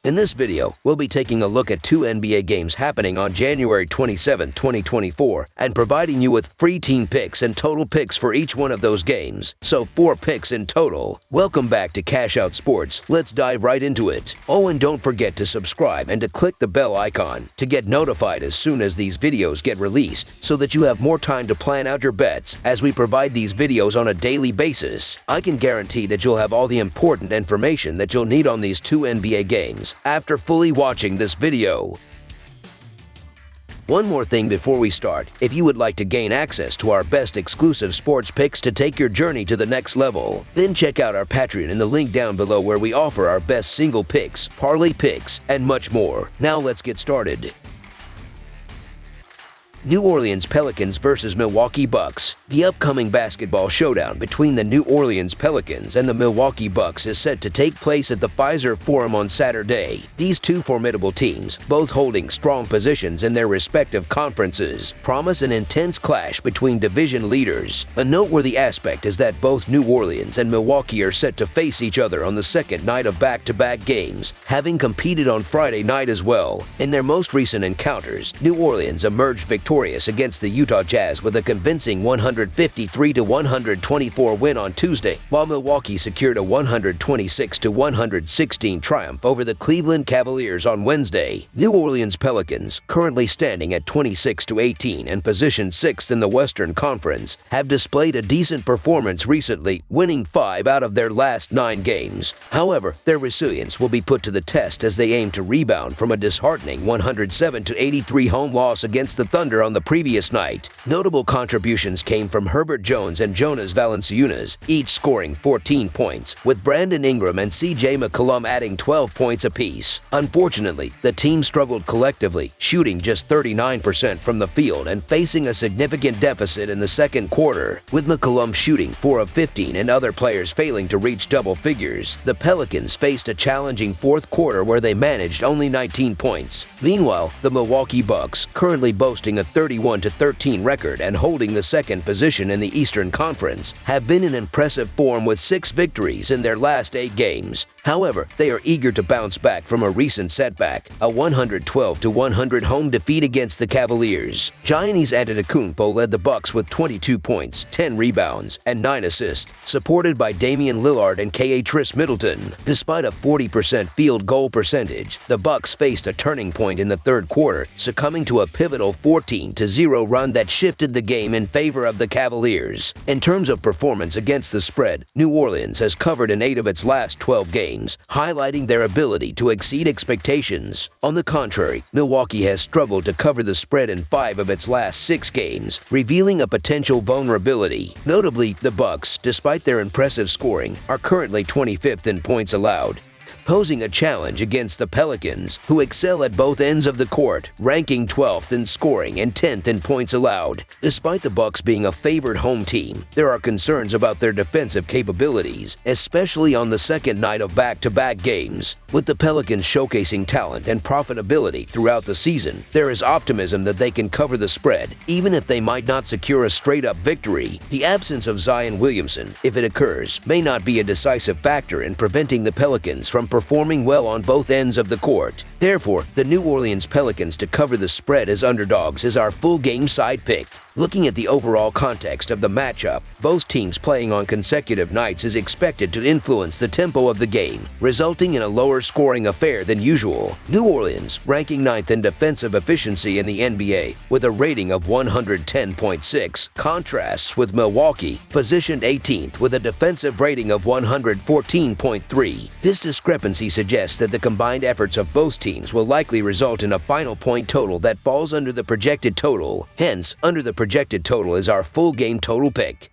In this video, we'll be taking a look at 2 NBA games happening on January 27, 2024, and providing you with free team picks and total picks for each one of those games, so 4 picks in total. Welcome back to Cash Out Sports. Let's dive right into it. Oh, and don't forget to subscribe and to click the bell icon to get notified as soon as these videos get released, so that you have more time to plan out your bets as we provide these videos on a daily basis. I can guarantee that you'll have all the important information that you'll need on these 2 NBA games after fully watching this video. One more thing before we start, if you would like to gain access to our best exclusive sports picks to take your journey to the next level, then check out our Patreon in the link down below where we offer our best single picks, parlay picks, and much more. Now let's get started. New Orleans Pelicans versus Milwaukee Bucks. The upcoming basketball showdown between the New Orleans Pelicans and the Milwaukee Bucks is set to take place at the Pfizer Forum on Saturday. These two formidable teams, both holding strong positions in their respective conferences, promise an intense clash between division leaders. A noteworthy aspect is that both New Orleans and Milwaukee are set to face each other on the second night of back-to-back games, having competed on Friday night as well. In their most recent encounters, New Orleans emerged victorious against the Utah Jazz with a convincing 153-124 win on Tuesday, while Milwaukee secured a 126-116 triumph over the Cleveland Cavaliers on Wednesday. New Orleans Pelicans, currently standing at 26-18 and positioned 6th in the Western Conference, have displayed a decent performance recently, winning 5 out of their last 9 games. However, their resilience will be put to the test as they aim to rebound from a disheartening 107-83 home loss against the Thunder on the previous night. Notable contributions came from Herbert Jones and Jonas Valanciunas, each scoring 14 points, with Brandon Ingram and C.J. McCollum adding 12 points apiece. Unfortunately, the team struggled collectively, shooting just 39% from the field and facing a significant deficit in the second quarter. With McCollum shooting 4 of 15 and other players failing to reach double figures, the Pelicans faced a challenging fourth quarter where they managed only 19 points. Meanwhile, the Milwaukee Bucks, currently boasting a 31-13 record and holding the second position in the Eastern Conference, have been in impressive form with 6 victories in their last 8 games. However, they are eager to bounce back from a recent setback, a 112-100 home defeat against the Cavaliers. Giannis Antetokounmpo led the Bucks with 22 points, 10 rebounds, and 9 assists, supported by Damian Lillard and Khris Middleton. Despite a 40% field goal percentage, the Bucks faced a turning point in the third quarter, succumbing to a pivotal 14-0 run that shifted the game in favor of the Cavaliers. In terms of performance against the spread, New Orleans has covered in 8 of its last 12 games, highlighting their ability to exceed expectations. On the contrary, Milwaukee has struggled to cover the spread in 5 of its last 6 games, revealing a potential vulnerability. Notably, the Bucks, despite their impressive scoring, are currently 25th in points allowed, posing a challenge against the Pelicans, who excel at both ends of the court, ranking 12th in scoring and 10th in points allowed. Despite the Bucks being a favored home team, there are concerns about their defensive capabilities, especially on the second night of back-to-back games. With the Pelicans showcasing talent and profitability throughout the season, there is optimism that they can cover the spread, even if they might not secure a straight-up victory. The absence of Zion Williamson, if it occurs, may not be a decisive factor in preventing the Pelicans from performing well on both ends of the court. Therefore, the New Orleans Pelicans to cover the spread as underdogs is our full game side pick. Looking at the overall context of the matchup, both teams playing on consecutive nights is expected to influence the tempo of the game, resulting in a lower scoring affair than usual. New Orleans, ranking 9th in defensive efficiency in the NBA with a rating of 110.6, contrasts with Milwaukee, positioned 18th with a defensive rating of 114.3. This discrepancy suggests that the combined efforts of both teams will likely result in a final point total that falls under the projected total. Hence, under the projected total is our full game total pick.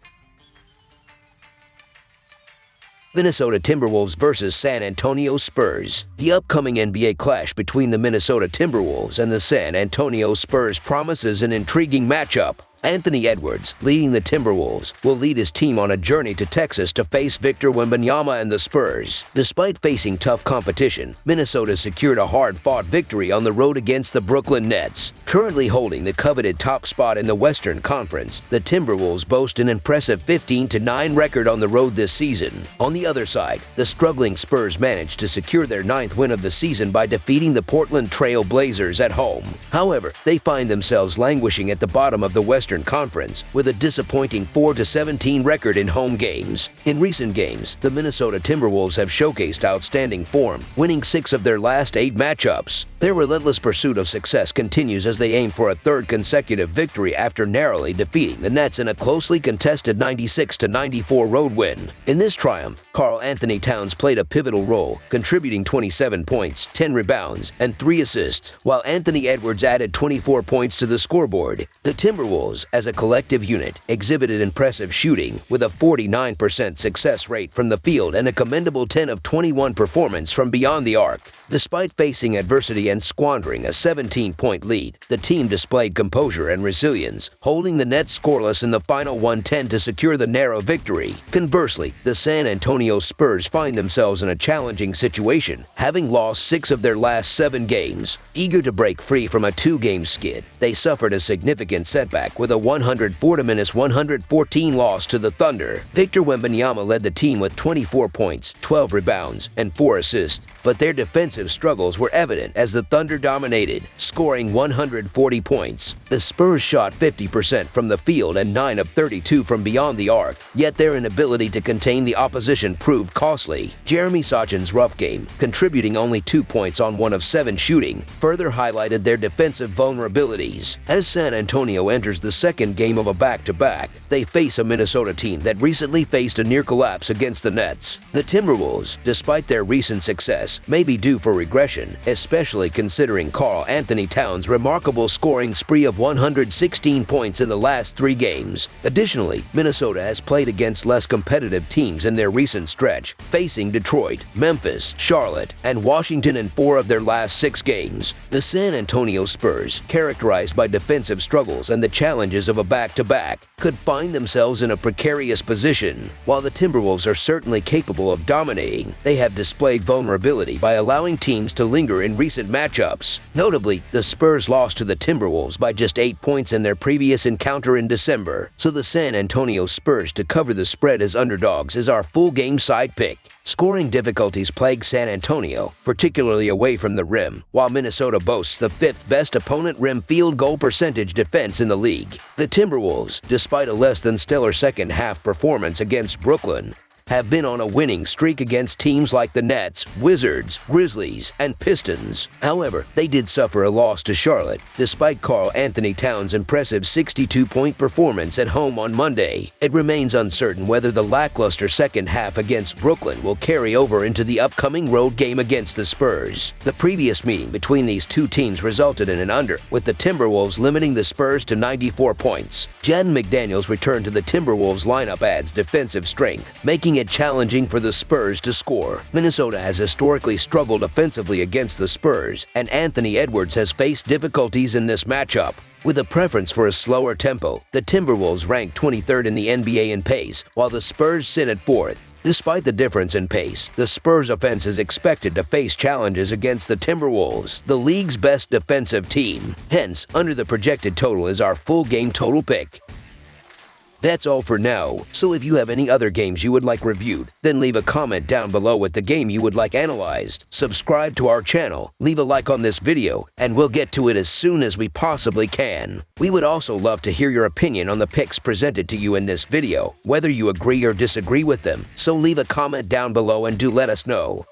Minnesota Timberwolves versus San Antonio Spurs. The upcoming NBA clash between the Minnesota Timberwolves and the San Antonio Spurs promises an intriguing matchup. Anthony Edwards, leading the Timberwolves, will lead his team on a journey to Texas to face Victor Wembanyama and the Spurs. Despite facing tough competition, Minnesota secured a hard-fought victory on the road against the Brooklyn Nets. Currently holding the coveted top spot in the Western Conference, the Timberwolves boast an impressive 15-9 record on the road this season. On the other side, the struggling Spurs managed to secure their 9th win of the season by defeating the Portland Trail Blazers at home. However, they find themselves languishing at the bottom of the Western Conference with a disappointing 4-17 record in home games. In recent games, the Minnesota Timberwolves have showcased outstanding form, winning 6 of their last 8 matchups. Their relentless pursuit of success continues as they aim for a 3rd consecutive victory after narrowly defeating the Nets in a closely contested 96-94 road win. In this triumph, Karl Anthony Towns played a pivotal role, contributing 27 points, 10 rebounds, and 3 assists, while Anthony Edwards added 24 points to the scoreboard. The Timberwolves, as a collective unit, exhibited impressive shooting with a 49% success rate from the field and a commendable 10 of 21 performance from beyond the arc. Despite facing adversity and squandering a 17-point lead, the team displayed composure and resilience, holding the Nets scoreless in the final 110 to secure the narrow victory. Conversely, the San Antonio Spurs find themselves in a challenging situation, having lost 6 of their last 7 games. Eager to break free from a 2-game skid, they suffered a significant setback with a 104-114 loss to the Thunder. Victor Wembanyama led the team with 24 points, 12 rebounds, and 4 assists, but their defensive struggles were evident as the Thunder dominated, scoring 140 points. The Spurs shot 50% from the field and 9 of 32 from beyond the arc, yet their inability to contain the opposition proved costly. Jeremy Sochan's rough game, contributing only 2 points on 1 of 7 shooting, further highlighted their defensive vulnerabilities. As San Antonio enters the 2nd game of a back-to-back, they face a Minnesota team that recently faced a near collapse against the Nets. The Timberwolves, despite their recent success, may be due for regression, especially considering Karl Anthony Towns' remarkable scoring spree of 116 points in the last 3 games. Additionally, Minnesota has played against less competitive teams in their recent stretch, facing Detroit, Memphis, Charlotte, and Washington in 4 of their last 6 games. The San Antonio Spurs, characterized by defensive struggles and the challenges of a back-to-back, could find themselves in a precarious position. While the Timberwolves are certainly capable of dominating, they have displayed vulnerability by allowing teams to linger in recent matchups. Notably, the Spurs lost to the Timberwolves by just 8 points in their previous encounter in December, so the San Antonio Spurs to cover the spread as underdogs is our full game side pick. Scoring difficulties plague San Antonio, particularly away from the rim, while Minnesota boasts the 5th best opponent rim field goal percentage defense in the league. The Timberwolves, despite a less than stellar second half performance against Brooklyn, have been on a winning streak against teams like the Nets, Wizards, Grizzlies, and Pistons. However, they did suffer a loss to Charlotte, despite Karl Anthony Towns' impressive 62-point performance at home on Monday. It remains uncertain whether the lackluster second half against Brooklyn will carry over into the upcoming road game against the Spurs. The previous meeting between these 2 teams resulted in an under, with the Timberwolves limiting the Spurs to 94 points. Jaden McDaniels' return to the Timberwolves lineup adds defensive strength, making it challenging for the Spurs to score. Minnesota has historically struggled offensively against the Spurs, and Anthony Edwards has faced difficulties in this matchup. With a preference for a slower tempo, the Timberwolves rank 23rd in the NBA in pace, while the Spurs sit at 4th. Despite the difference in pace, the Spurs offense is expected to face challenges against the Timberwolves, the league's best defensive team. Hence, under the projected total is our full game total pick. That's all for now, so if you have any other games you would like reviewed, then leave a comment down below with the game you would like analyzed. Subscribe to our channel, leave a like on this video, and we'll get to it as soon as we possibly can. We would also love to hear your opinion on the picks presented to you in this video, whether you agree or disagree with them, so leave a comment down below and do let us know.